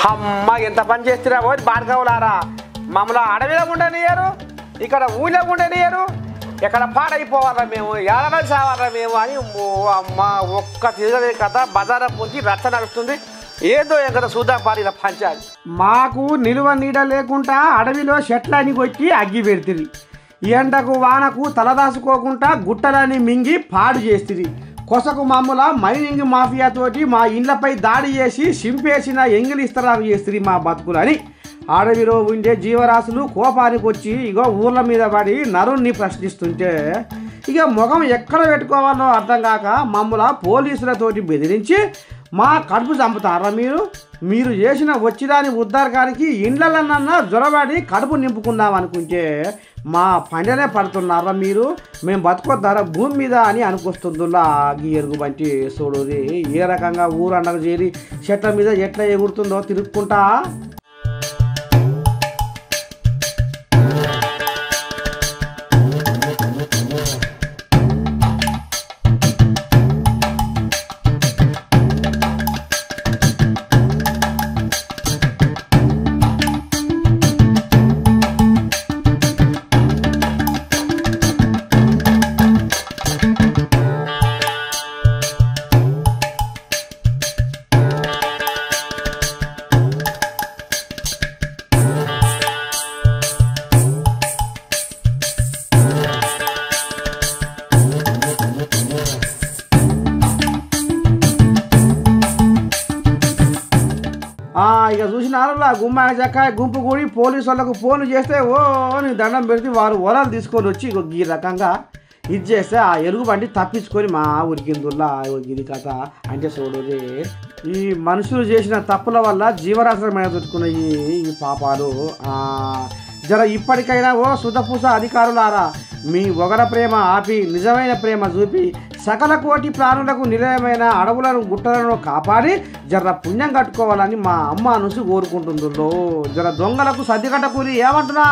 అమ్మ ఎంత పని చేస్తున్నా పోయి బాడకవులారా మమ్మల్ని అడవిలో ఉండనియరు ఇక్కడ ఊళ్ళో ఉండనియరు ఎక్కడ పాడైపోవాలా మేము ఏడవలు సావాలా మేము అని అమ్మ ఒక్క తిరగలే కథ బజారా పొంచి రచ్చ నడుస్తుంది ఏదో ఎక్కడ చూద్దాం పారిన పంచాలి మాకు నిలువ నీడ లేకుండా అడవిలో చెట్లని కొట్టి అగ్గి పెడుతుంది ఎండకు వానకు తలదాసుకోకుండా గుట్టలని మింగి పాడు చేస్తుంది కొసకు మామూల మైనింగ్ మాఫియాతోటి మా ఇండ్లపై దాడి చేసి సింపేసిన ఎంగిలి ఇస్తరాలు చేస్తుంది మా బతుకులని అడవిలో ఉండే జీవరాశులు కోపానికి వచ్చి ఇగో ఊర్ల మీద పడి నరుణ్ణి ప్రశ్నిస్తుంటే ఇక ముఖం ఎక్కడ పెట్టుకోవాలో అర్థం కాక మమ్మల్ని పోలీసులతోటి బెదిరించి మా కడుపు చంపుతారా మీరు చేసిన వచ్చిదాని ఉద్ధారకానికి ఇండ్లలన్నా జ్వరబడి కడుపు నింపుకుందాం అనుకుంటే మా పండనే పడుతున్నారా మేము బతుకొద్దారా భూమి మీద అని అనుకొస్తుందిలా ఈ ఎరుగు బంటి చూడు ఏ రకంగా ఊరండకు చేరి చెట్ల మీద ఎట్లా ఎగురుతుందో తిరుక్కుంటా ఇక చూసినారులా గుమ్మాయి చక్కాయ గుంపు కూడి పోలీసు వాళ్ళకు ఫోన్లు చేస్తే ఓ అని దండం పెడితే వారు వరాలు తీసుకొని వచ్చి ఈ రకంగా ఇది చేస్తే ఆ ఎలుగు బండి తప్పించుకొని మా ఉరికిందుల్లా ఇది కథ అంటే చూడు ఈ మనుషులు చేసిన తప్పుల వల్ల జీవరాశుల మీద చుట్టుకున్న ఈ పాపాలు జర ఇప్పటికైనా ఓ సుధపూస అధికారులారా మీ ఒగర ప్రేమ ఆపి నిజమైన ప్రేమ చూపి సకల కోటి ప్రాణులకు నిలయమైన అడవులను గుట్టలను కాపాడి జర పుణ్యం కట్టుకోవాలని మా అమ్మ అనుసు కోరుకుంటుందో జర దొంగలకు సర్దిగట్ట కూలి ఏమంటున్నా